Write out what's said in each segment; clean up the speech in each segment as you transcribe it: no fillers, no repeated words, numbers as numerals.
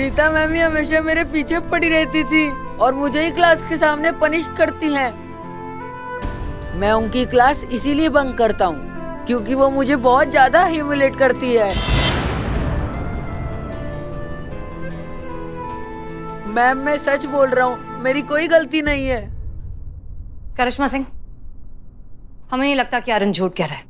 Rita ma'am ही हमेशा मेरे पीछे पड़ी रहती थी और मुझे ही क्लास के सामने पनिश करती हैं। मैं उनकी क्लास इसीलिए बंक करता हूँ क्योंकि वो मुझे बहुत ज्यादा ह्यूमिलेट करती है। मैम मैं सच बोल रहा हूँ, मेरी कोई गलती नहीं है। करिश्मा सिंह, हमें नहीं लगता कि आर्यन झूठ कह रहा है,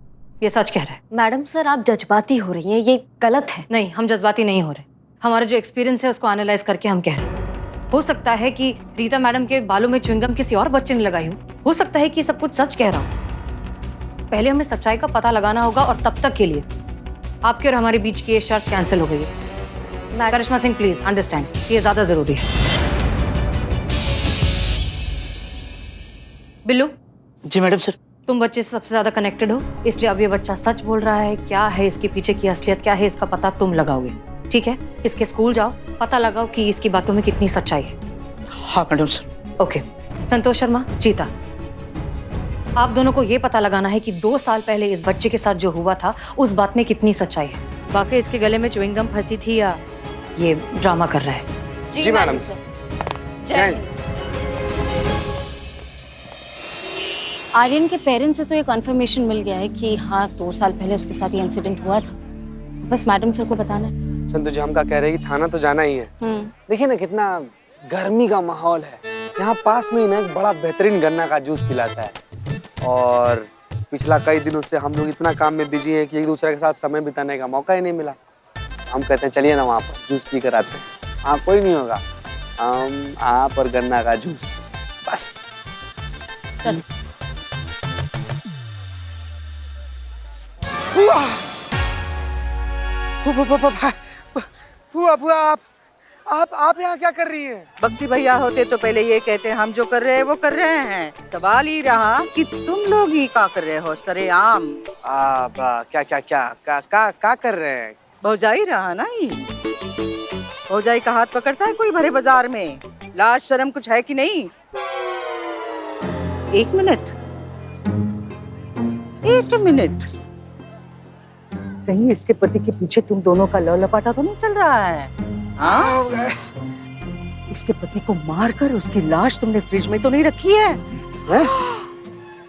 ये सच कह रहा है। मैडम सर आप जज्बाती हो रही हैं, ये गलत है। नहीं, हम जज्बाती नहीं हो रहे। हमारा जो एक्सपीरियंस है उसको एनालाइज करके हम कह रहे हैं। हो सकता है कि रीता मैडम के बालों में च्युइंगम किसी और बच्चे ने लगाई हो सकता है कि सब कुछ सच कह रहा हूँ। पहले हमें सच्चाई का पता लगाना होगा और तब तक के लिए आपके और हमारे बीच की ये शर्त कैंसिल हो गई है। करिश्मा सिंह प्लीज अंडरस्टैंड, ये ज्यादा जरूरी है। बिल्लू। जी मैडम सर। तुम बच्चे से सबसे ज्यादा कनेक्टेड हो, इसलिए अब ये बच्चा सच बोल रहा है, क्या है इसके पीछे की असलियत क्या है, इसका पता तुम लगाओगे। ठीक है, इसके स्कूल जाओ, पता लगाओ कि इसकी बातों में कितनी सच्चाई है। हाँ madam sir. Okay. Santosh Sharma, चीता, आप दोनों को ये पता लगाना है कि 2 साल पहले इस बच्चे के साथ जो हुआ था उस बात में कितनी सच्चाई है। वाकई इसके गले में च्युइंगम फंसी थी या ये ड्रामा कर रहा है। जी मैडम सर। जय। आर्यन के पेरेंट्स से तो ये कंफर्मेशन मिल गया है कि हाँ 2 साल पहले उसके साथ ये इंसिडेंट हुआ था। बस मैडम सर को बताना है। संतोष जी हमका कह रहे हैं कि थाना तो जाना ही है। देखिए ना कितना गर्मी का माहौल है। यहाँ पास में ही ना एक बड़ा बेहतरीन गन्ना का जूस पिलाता है और पिछला कई दिनों से हम लोग इतना काम में बिजी हैं कि एक दूसरे के साथ समय बिताने का मौका ही नहीं मिला। हम कहते हैं चलिए ना वहाँ पर जूस पी कर आते हैं। हाँ कोई नहीं होगा, हम आप और गन्ना का जूस बस। चलो। फुआ फुआ आप यहाँ क्या कर रही हैं? बक्सी भैया होते तो पहले ये कहते हम जो कर रहे हैं वो कर रहे हैं। सवाल ही रहा कि तुम लोग ही क्या कर रहे हो सरेआम। क्या क्या क्या क्या कर रहे हैं? भौजाई रहा ना ही। भौजाई का हाथ पकड़ता है कोई भरे बाजार में? लाज शर्म कुछ है कि नहीं? 1 मिनट, 1 मिनट, कहीं इसके पति के पीछे तुम दोनों का लव लपाटा तो नहीं चल रहा है? हाँ? इसके पति को मारकर उसकी लाश तुमने फ्रिज में तो नहीं रखी है?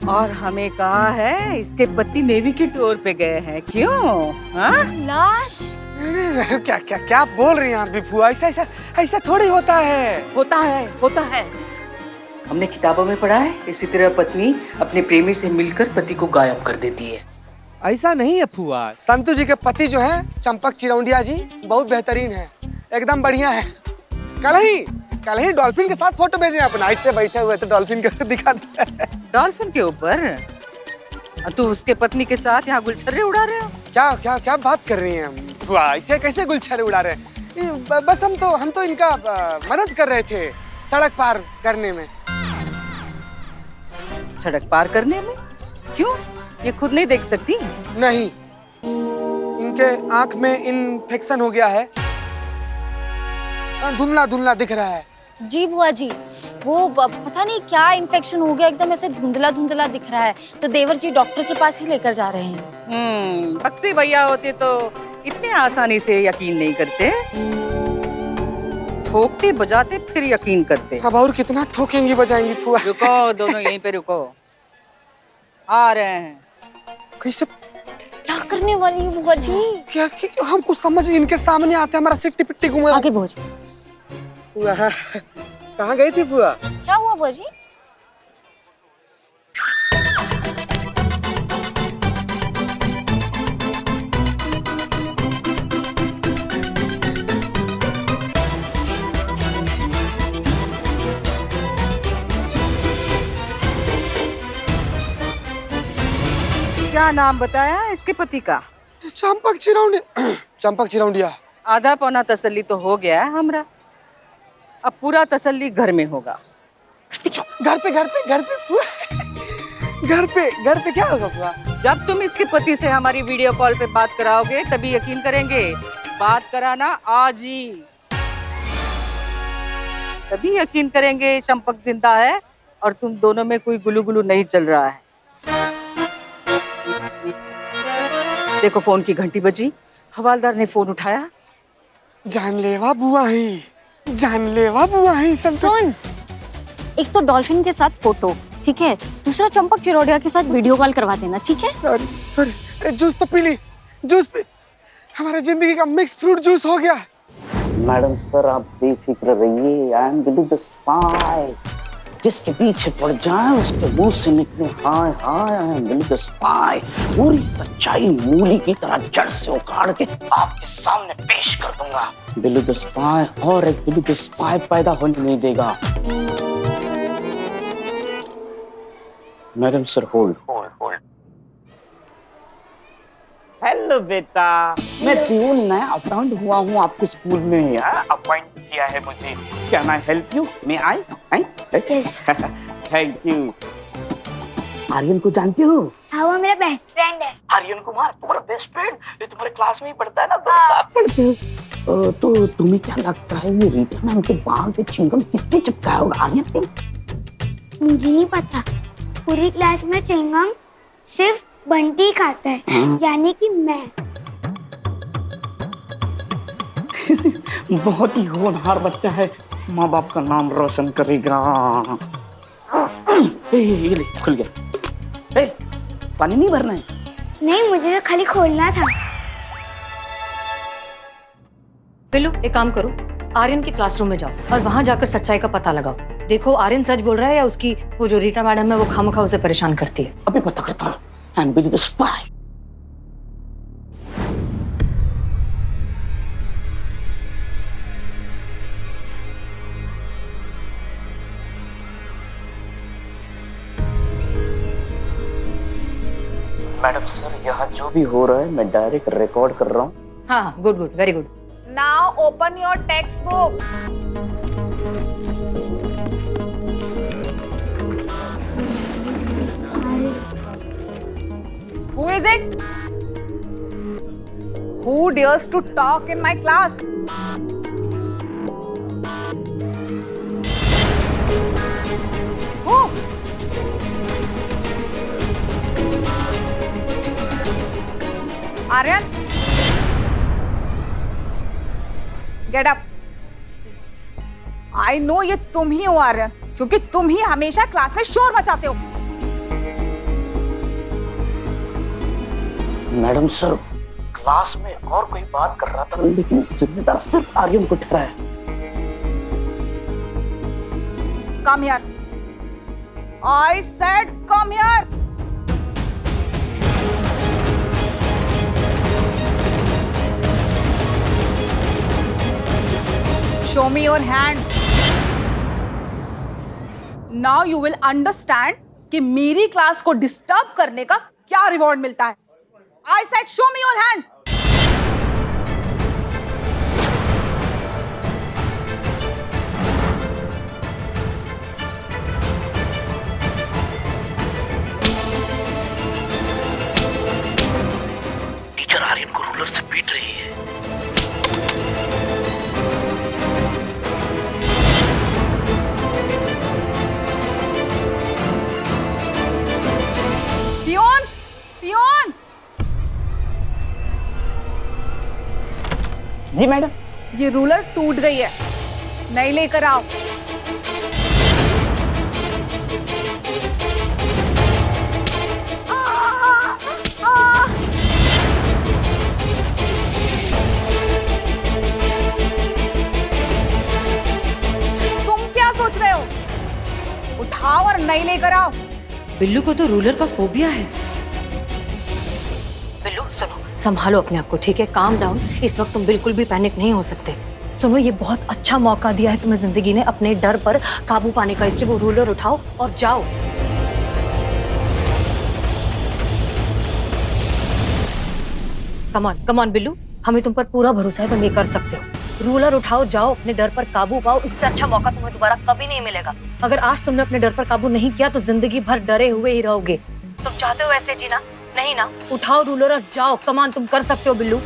और हमें कहा है इसके पति नेवी के टूर पे गए हैं, क्यों? हाँ? लाश? क्या क्या क्या बोल रही हैं आप भी फुआ? ऐसा थोड़ी होता है। होता है। हमने किताबों में पढ़ा है इसी तरह पत्नी अपने प्रेमी से मिलकर पति को गायब कर देती है। ऐसा नहीं है फुआ। संतू जी के पति जो है चंपक चिरौंडिया जी बहुत बेहतरीन है, एकदम बढ़िया है। कल ही डॉल्फिन के साथ फोटो भेजे अपना, ऐसे बैठे हुए तो डॉल्फिन के दिखा दिया है। डॉल्फिन के ऊपर? तू उसके पत्नी के साथ यहाँ गुलछर्रे उड़ा रहे हो? क्या क्या क्या बात कर रही हैं फुआ? ऐसे कैसे गुलछर्रे उड़ा रहे हैं? बस हम तो इनका मदद कर रहे थे सड़क पार करने में। सड़क पार करने में? क्यों? ये खुद नहीं देख सकती? नहीं, इनके आंख में इन्फेक्शन हो गया है, धुंधला धुंधला दिख रहा है। जी बुआ जी, वो पता नहीं क्या इन्फेक्शन हो गया, एकदम ऐसे धुंधला धुंधला दिख रहा है, तो देवर जी डॉक्टर के पास ही लेकर जा रहे हैं। बक्सी भैया होते तो इतने आसानी से यकीन नहीं करते, ठोकते बजाते फिर यकीन करते। अब और कितना ठोकेंगी बजाएंगी फुआ? रुको, दोनों यहीं पे रुको, आ रहे हैं। कैसे? क्या करने वाली है बुआ जी? क्या हम कुछ समझ, इनके सामने आते हमारा सिट्टी पिट्टी घूमे। आगे बुआ जी। कहाँ गई थी फुआ? क्या हुआ बुआ जी? क्या नाम बताया इसके पति का? चंपक चिरौंडिया। आधा पौना तसल्ली तो हो गया है हमरा, अब पूरा तसल्ली घर में होगा। घर पे फुआ, घर पे क्या होगा फुआ? जब तुम इसके पति से हमारी वीडियो कॉल पे बात कराओगे तभी यकीन करेंगे। बात कराना आज ही, तभी यकीन करेंगे चंपक जिंदा है और तुम दोनों में कोई गुलू गुलू नहीं चल रहा है। देखो फोन की घंटी बजी, हवालदार ने फोन उठाया। जानलेवा बुआ ही, जानलेवा बुआ ही सब। सुन, एक तो डॉल्फिन के साथ फोटो, ठीक है, दूसरा चंपक चिरौड़िया के साथ वीडियो कॉल करवा देना, ठीक है? सॉरी सॉरी, जूस तो पी ली, जूस पी। हमारा जिंदगी का मिक्स फ्रूट जूस हो गया। मैडम सर आप बेफिक्र रहिए, I am Billy the spy. जिसके पीछे पड़ जाए उसके मुंह से निकले हाय हाय, I am Billy the spy. पूरी सच्चाई मूली की तरह जड़ से उखाड़ के आपके सामने पेश कर दूंगा। बिली द स्पाई और एक बिली द स्पाई पैदा होने नहीं देगा। Madam sir hold hold hold. Hello बेटा, मैं प्यून नया अपॉइंट हुआ हूँ आपके स्कूल में। अपॉइंट किया है मुझे। Can I help you? May I? Thank you. Aryan को जानते हो? हाँ, वो मेरा बेस्ट फ्रेंड है। आर्यन कुमार तुम्हारा बेस्ट फ्रेंड? ये तुम्हारे क्लास में ही पढ़ता है ना, तुम साथ पढ़ते हो। तो तुम्हें क्या लगता है ये रीता मैम के बाल पे चिंगम किसने चिपकाया होगा? आर्यन ने? मुझे नहीं पता, पूरी क्लास में चिंगम सिर्फ बंटी खाता है, यानी कि मैं। बहुत ही होनहार बच्चा है, माँ बाप का नाम रोशन करेगा। ये ले, खुल गया। पानी नहीं भरना है? नहीं, मुझे तो खाली खोलना था। बिल्लू एक काम करो, आर्यन के क्लासरूम में जाओ और वहां जाकर सच्चाई का पता लगाओ। देखो आर्यन सच बोल रहा है या उसकी वो जो रीटा मैडम है वो खामखा उसे परेशान करती है। अभी पता करता हूँ। I am Billy the spy. Madam sir यहाँ जो भी हो रहा है मैं डायरेक्ट रिकॉर्ड कर रहा हूँ। हाँ, good good, very good. Now open your textbook. Who is it? Who dares to talk in my class? Who? Aryan? Get up. I know ये तुम ही हो आर्यन, क्योंकि तुम ही हमेशा क्लास में शोर मचाते हो। मैडम सर क्लास में और कोई बात कर रहा था लेकिन जिम्मेदार सिर्फ आर्यन को ठहरा है। Come here. I said come here. Show me your hand. Now you will understand कि मेरी क्लास को डिस्टर्ब करने का क्या रिवॉर्ड मिलता है। I said show me your hand. Teacher Aryan को रूलर से पीट रही है। Peon, peon. जी मैडम। ये रूलर टूट गई है, नई लेकर आओ। तुम क्या सोच रहे हो? उठाओ और नई लेकर आओ। बिल्लू को तो रूलर का फोबिया है। बिल्लू सुनो, संभालो अपने आप को, ठीक है? Calm down. इस वक्त तुम बिल्कुल भी पैनिक नहीं हो सकते। सुनो, ये बहुत अच्छा मौका दिया है तुम्हें जिंदगी ने अपने डर पर काबू पाने का, इसलिए वो रूलर उठाओ और जाओ। कम ऑन बिल्लू, हमें तुम पर पूरा भरोसा है, तुम ये कर सकते हो। रूलर उठाओ, जाओ, अपने डर पर काबू पाओ। इससे अच्छा मौका तुम्हें दोबारा कभी नहीं मिलेगा। अगर आज तुमने अपने डर पर काबू नहीं किया तो जिंदगी भर डरे हुए ही रहोगे। तुम चाहते हो ऐसे जीना? नहीं ना? उठाओ रूलर और जाओ। कमान, तुम कर सकते हो बिल्लू।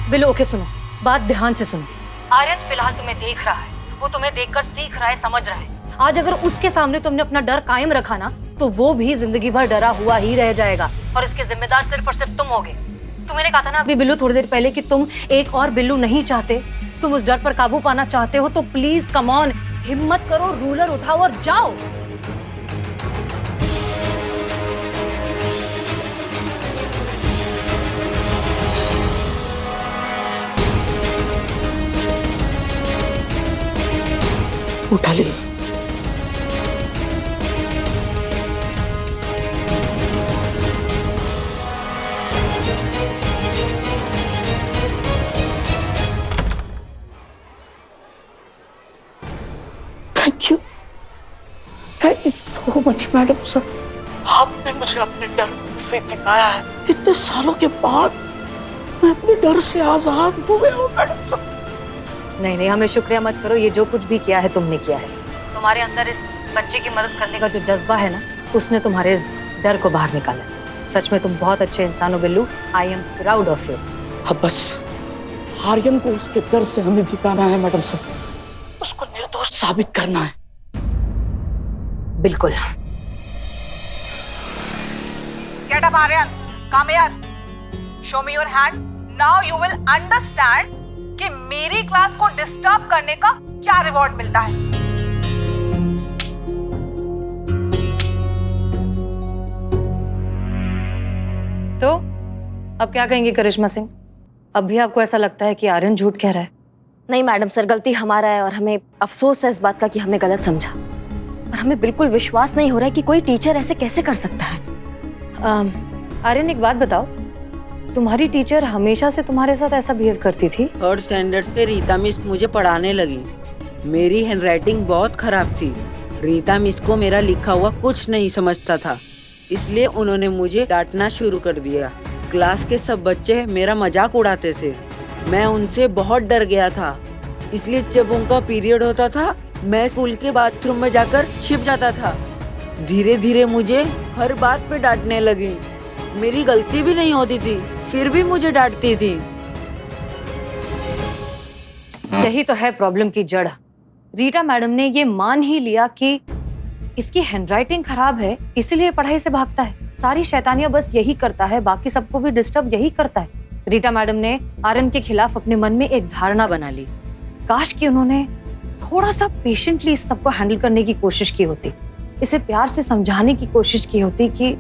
बिल्लू ओके, सुनो, बात ध्यान से सुनो। आर्यन फिलहाल तुम्हें देख रहा है, वो तुम्हें देखकर सीख रहा है, समझ रहा है। आज अगर उसके सामने तुमने अपना डर कायम रखा ना तो वो भी जिंदगी भर डरा हुआ ही रह जाएगा और इसके जिम्मेदार सिर्फ और सिर्फ तुम होगे। मैंने कहा था ना अभी बिल्लू थोड़ी देर पहले कि तुम एक और बिल्लू नहीं चाहते, तुम उस डर पर काबू पाना चाहते हो, तो प्लीज कम ऑन, हिम्मत करो, रूलर उठाओ और जाओ। उठा ले। Thank you so much madam sir, आपने मुझे अपने डर से जिताया है। इतने सालों के बाद मैं अपने डर से आजाद हो गया हूँ मैडम सर। नहीं, हमें शुक्रिया मत करो, ये जो कुछ भी किया है तुमने किया है। तुम्हारे अंदर इस बच्चे की मदद करने का जो जज्बा है ना, उसने तुम्हारे इस डर को बाहर निकाला है। सच में तुम बहुत अच्छे इंसान हो Billu, I am proud of you. अब बस आर्यन को उसके डर से हमें जिताना है मैडम सर, उसको निर्दोष साबित करना है। बिल्कुल। Get up, Aryan. Come here. Show me your hand. Now you will understand कि मेरी क्लास को डिस्टर्ब करने का क्या रिवॉर्ड मिलता है। तो अब क्या कहेंगे करिश्मा सिंह? अब भी आपको ऐसा लगता है कि आर्यन झूठ कह रहा है? नहीं मैडम सर, गलती हमारा है और हमें अफसोस है इस बात का कि हमने गलत समझा, पर हमें बिल्कुल विश्वास नहीं हो रहा है कि कोई टीचर ऐसे कैसे कर सकता है। आर्यन एक बात बताओ, तुम्हारी टीचर हमेशा से तुम्हारे साथ ऐसा बिहेव करती थी? थर्ड स्टैंडर्ड से रीता मिस मुझे पढ़ाने लगी। मेरी हैंडराइटिंग बहुत खराब थी। रीता मिस को मेरा लिखा हुआ कुछ नहीं समझता था, इसलिए उन्होंने मुझे डांटना शुरू कर दिया। क्लास के सब बच्चे मेरा मजाक उड़ाते थे। मैं उनसे बहुत डर गया था, इसलिए जब उनका पीरियड होता था मैं स्कूल के बाथरूम में जाकर छिप जाता था। धीरे धीरे मुझे हर बात पे डांटने लगी। मेरी गलती भी नहीं होती थी, फिर भी मुझे डांटती थी। यही तो है प्रॉब्लम की जड़। रीटा मैडम ने ये मान ही लिया कि इसकी हैंडराइटिंग खराब है, इसीलिए पढ़ाई से भागता है। सारी शैतानियां बस यही करता है, बाकी सबको भी डिस्टर्ब यही करता है। रीटा मैडम ने आर्यन के खिलाफ अपने मन में एक धारणा बना ली। काश कि उन्होंने थोड़ा सा पेशेंटली इस सबको हैंडल करने की कोशिश की होती, इसे प्यार से समझाने की कोशिश की होती कि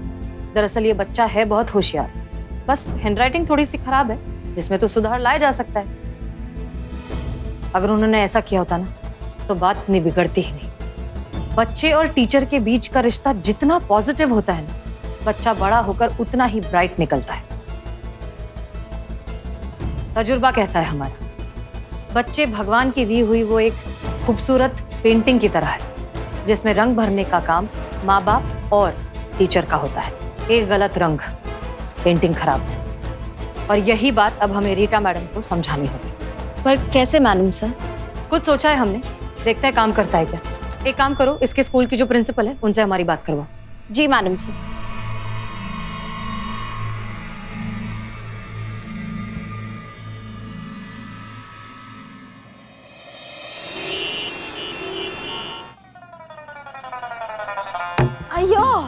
दरअसल ये बच्चा है बहुत होशियार, बस हैंडराइटिंग थोड़ी सी खराब है जिसमें तो सुधार लाया जा सकता है। अगर उन्होंने ऐसा किया होता ना तो बात इतनी बिगड़ती ही नहीं। बच्चे और टीचर के बीच का रिश्ता जितना पॉजिटिव होता है ना, बच्चा बड़ा होकर उतना ही ब्राइट निकलता है। तजुर्बा कहता है हमारा, बच्चे भगवान की दी हुई वो एक खूबसूरत पेंटिंग की तरह है, जिसमें रंग भरने का काम माँ बाप और टीचर का होता है। एक गलत रंग, पेंटिंग खराब है। और यही बात अब हमें रीटा मैडम को समझानी होगी। पर कैसे मैडम सर? कुछ सोचा है हमने, देखते हैं काम करता है क्या। एक काम करो, इसके स्कूल की जो प्रिंसिपल है उनसे हमारी बात करवाओ। जी मैडम सर।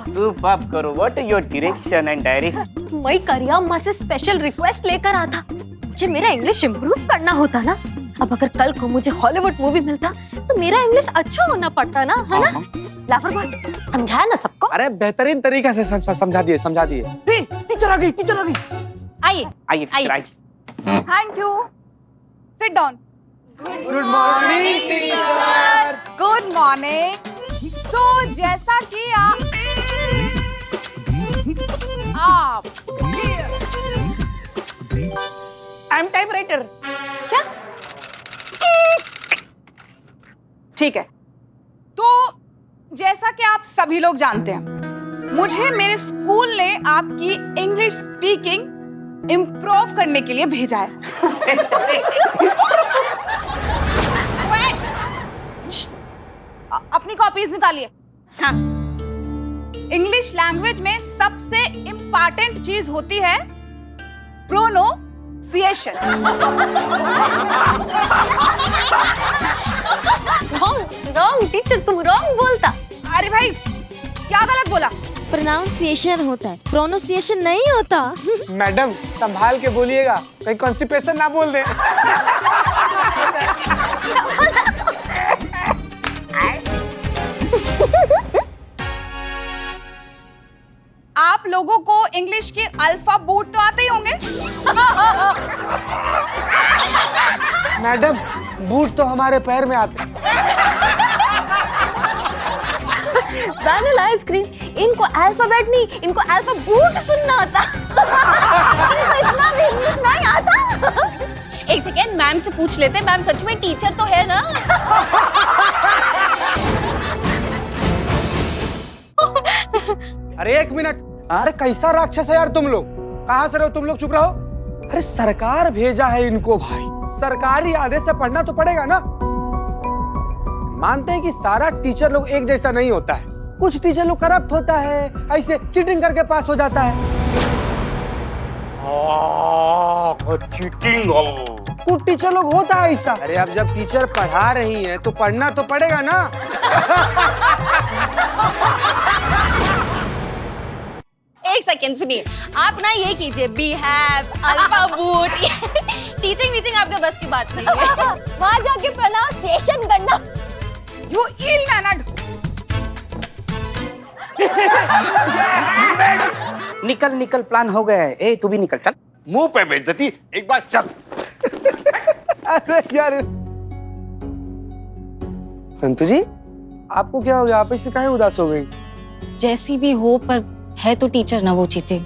Superb करो। What is your direction and direction? मैं करिया माँ से स्पेशल रिक्वेस्ट लेकर आता, मुझे मेरा इंग्लिश इम्प्रूव करना होता ना। अब अगर कल को मुझे हॉलीवुड मूवी मिलता तो मेरा इंग्लिश अच्छा होना पड़ता ना, है ना? लापरवाह, समझाया ना सबको? अरे बेहतरीन तरीके से समझा दिए। टीचर आ गई, टीचर आ गई। आइए आइए टीचर आइए। Thank you. Sit down. Good morning teacher. Good morning. So जैसा कि आप आई एम टाइपराइटर। क्या? ठीक है, तो जैसा कि आप सभी लोग जानते हैं, मुझे मेरे स्कूल ने आपकी इंग्लिश स्पीकिंग इम्प्रूव करने के लिए भेजा है। अपनी कॉपीज निकालिए। हाँ, इंग्लिश लैंग्वेज में सबसे इंपॉर्टेंट चीज होती है प्रोनाउंसिएशन। रॉन्ग टीचर, तुम रॉन्ग बोलता। अरे भाई, क्या गलत बोला? प्रोनाउंसिएशन होता है, प्रोनाउंसिएशन नहीं होता। मैडम संभाल के बोलिएगा, कहीं कॉन्स्टिपेशन ना बोल दे। आप लोगों को इंग्लिश के अल्फाबेट तो आते ही होंगे। मैडम बूट तो हमारे पैर में आते हैं। वैनिला आइसक्रीम, इनको अल्फाबेट नहीं, इनको अल्फाबूट सुनना आता। इनको इतना भी इंग्लिश नहीं आता। एक सेकेंड, मैम से पूछ लेते। मैम सच में टीचर तो है ना? अरे एक मिनट, अरे कैसा राक्षस है यार तुम लोग? कहाँ से रहो तुम लोग? चुप रहो। अरे सरकार भेजा है इनको भाई, सरकारी आदेश से पढ़ना तो पड़ेगा ना। मानते हैं कि सारा टीचर लोग एक जैसा नहीं होता है, कुछ टीचर लोग करप्ट होता है, ऐसे चीटिंग करके पास हो जाता है। चीटिंग। कुछ टीचर लोग होता है ऐसा। अरे अब जब टीचर पढ़ा रही हैं तो पढ़ना तो पड़ेगा ना। एक सेकेंड सुनिए, आप ना ये कीजिए, बी हैव, अल्फाबूट। टीचिंग वीचिंग आपके बस की बात नहीं है। वहां जाके प्रोनाउंसिएशन करना। You ill mannered. निकल निकल, प्लान हो गया है। ए तू भी निकल, चल। मुंह पे बेइज्जती, एक बार चल। अरे यार संतु जी, आपको क्या हो गया? आप इससे काहे उदास हो गई? जैसी भी हो, पर है तो टीचर ना वो चीते।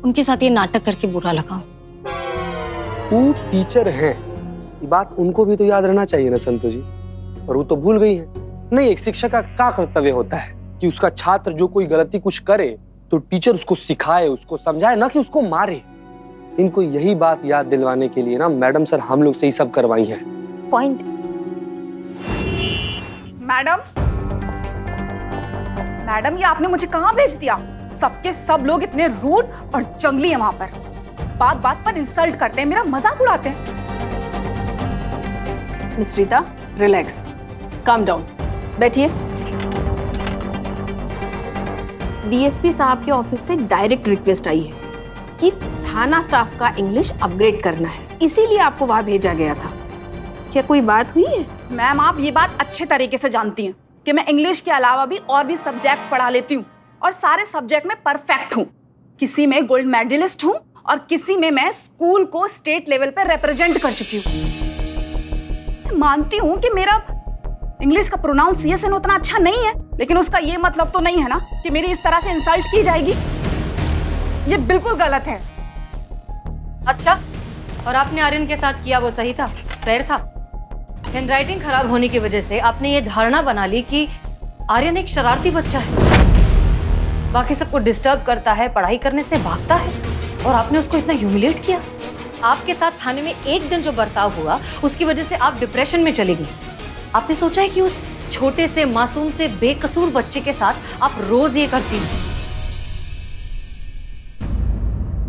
उनके साथ ये नाटक करके बुरा लगा। वो टीचर हैं, ये बात उनको भी तो याद रहना चाहिए ना संतु जी। और वो तो भूल गई है। नहीं, एक शिक्षक का क्या कर्तव्य होता है कि उसका छात्र जो कोई गलती कुछ करे तो टीचर उसको सिखाए, उसको समझाए, ना कि उसको मारे। इनको यही बात याद दिलवाने के लिए ना मैडम सर हम लोग से ही सब करवाई है। पॉइंट। मैडम ये आपने मुझे कहाँ भेज दिया? सबके सब लोग इतने रूड और जंगली हैं वहां पर, बात बात पर इंसल्ट करते हैं, मेरा मजाक उड़ाते हैं। Miss Rita, relax, calm down, बैठिए। डीएसपी साहब के ऑफिस से डायरेक्ट रिक्वेस्ट आई है कि थाना स्टाफ का इंग्लिश अपग्रेड करना है, इसीलिए आपको वहां भेजा गया था। क्या कोई बात हुई है? मैम आप ये बात अच्छे तरीके से जानती हैं कि मैं इंग्लिश के अलावा भी और भी सब्जेक्ट पढ़ा लेती हूँ और सारे सब्जेक्ट में परफेक्ट हूँ। किसी में गोल्ड मेडलिस्ट हूँ और किसी में मैं स्कूल को स्टेट लेवल पर रिप्रेजेंट कर चुकी हूँ। मानती हूँ कि मेरा इंग्लिश का प्रोनाउंसिएशन उतना अच्छा नहीं है, लेकिन उसका ये मतलब तो नहीं है ना कि मेरी इस तरह से इंसल्ट की जाएगी। ये बिल्कुल गलत है। अच्छा, और आपने आर्यन के साथ किया वो सही था, फेयर था? हैंडराइटिंग खराब होने की वजह से आपने ये धारणा बना ली कि आर्यन एक शरारती बच्चा है, बाकी सबको डिस्टर्ब करता है, पढ़ाई करने से भागता है, और आपने उसको इतना ह्यूमिलेट किया। आपके साथ थाने में एक दिन जो बर्ताव हुआ उसकी वजह से आप डिप्रेशन में चली गई। आपने सोचा है कि उस छोटे से मासूम से बेकसूर बच्चे के साथ आप रोज ये करती हैं।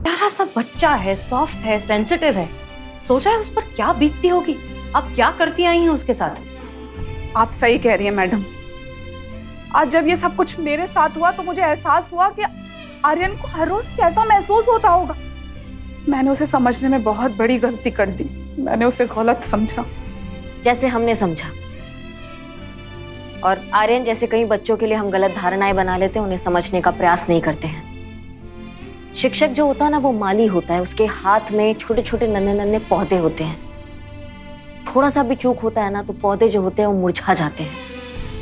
प्यारा सा बच्चा है, सॉफ्ट है, सेंसिटिव है, सोचा है उस पर क्या बीतती होगी? आप क्या करती आई हैं उसके साथ? आप सही कह रही हैं मैडम। आज जब ये सब कुछ मेरे साथ हुआ तो मुझे एहसास हुआ कि आर्यन को हर रोज कैसा महसूस होता होगा। मैंने उसे समझने में बहुत बड़ी गलती कर दी। मैंने उसे गलत समझा, जैसे हमने समझा। और आर्यन जैसे कई बच्चों के लिए हम गलत धारणाएं बना लेते हैं, उन्हें समझने का प्रयास नहीं करते हैं। शिक्षक जो होता है ना, वो माली होता है, उसके हाथ में छोटे छोटे नन्हे नन्हे पौधे होते हैं। थोड़ा सा भी चूक होता है ना तो पौधे जो होते हैं वो मुरझा जाते हैं।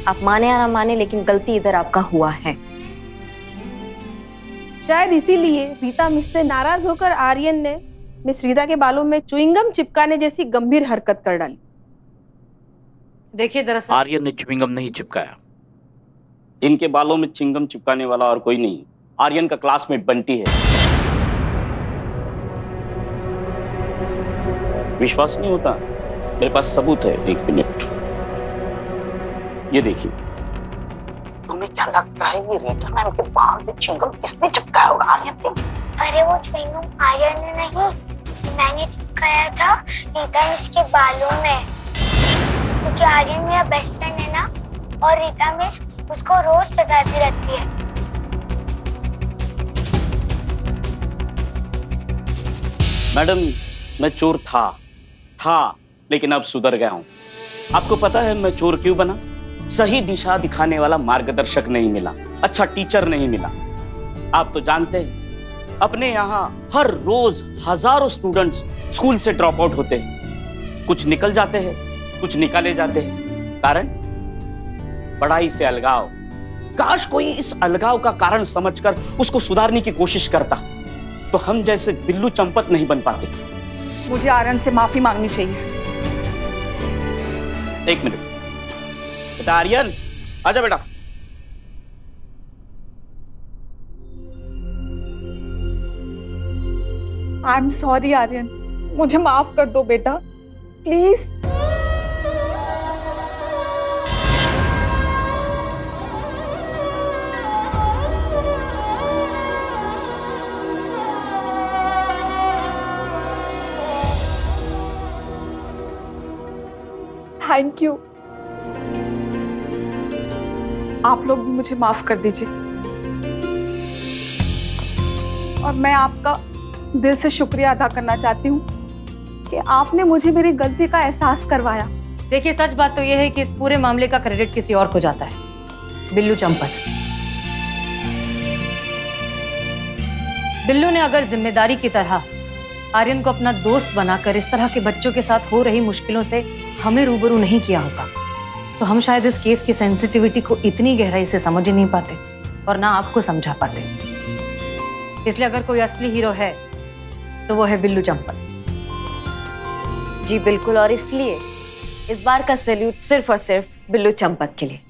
आप माने या ना माने, लेकिन गलती इधर आपका हुआ है। शायद इसीलिए रीता मिस से नाराज होकर आर्यन ने मिस रीता के बालों में च्युइंगम चिपकाने जैसी गंभीर हरकत कर डाली। देखिए, दरअसल आर्यन ने च्युइंगम नहीं चिपकाया। इनके बालों में च्युइंगम चिपकाने वाला और कोई नहीं, आर्यन का क्लासमेट बंटी है। विश्वास नहीं होता? मेरे पास सबूत है, एक मिनट, ये देखिए। तुम्हें क्या लगता है ये रीटा मैम के बाल पे च्युइंगम किसने चिपकाया होगा? आर्यन ने? अरे वो च्युइंगम आर्यन ने नहीं, मैंने चिपकाया था रीता मिस के बालों में, क्योंकि आर्यन मेरा बेस्ट फ्रेंड है ना, और रीता मिस उसको रोज सताती रहती है। मैडम, मैं चोर था, लेकिन अब सुधर गया हूं। आपको पता है मैं चोर क्यों बना? सही दिशा दिखाने वाला मार्गदर्शक नहीं मिला, अच्छा टीचर नहीं मिला। आप तो जानते हैं अपने यहाँ हर रोज हजारों स्टूडेंट्स स्कूल से ड्रॉप आउट होते हैं। कुछ निकल जाते हैं, कुछ निकाले जाते हैं। कारण पढ़ाई से अलगाव। काश कोई इस अलगाव का कारण समझकर उसको सुधारने की कोशिश करता, तो हम जैसे बिल्लू चंपत नहीं बन पाते। मुझे आर्यन से माफी मांगनी चाहिए। एक मिनट बेटा, आर्यन आजा बेटा। आई एम सॉरी आर्यन, मुझे माफ कर दो बेटा, प्लीज। Thank you. आप लोग भी मुझे माफ कर दीजिए और मैं आपका दिल से शुक्रिया अदा करना चाहती हूँ कि आपने मुझे मेरी गलती का एहसास करवाया। देखिए, सच बात तो यह है कि इस पूरे मामले का क्रेडिट किसी और को जाता है, बिल्लू चंपत। बिल्लू ने अगर जिम्मेदारी की तरह आर्यन को अपना दोस्त बनाकर इस तरह के बच्चों के साथ हो रही मुश्किलों से हमें रूबरू नहीं किया होता, तो हम शायद इस केस की सेंसिटिविटी को इतनी गहराई से समझ ही नहीं पाते और ना आपको समझा पाते। इसलिए अगर कोई असली हीरो है तो वो है बिल्लू चंपत। जी बिल्कुल, और इसलिए इस बार का सैल्यूट सिर्फ और सिर्फ बिल्लू चंपत के लिए।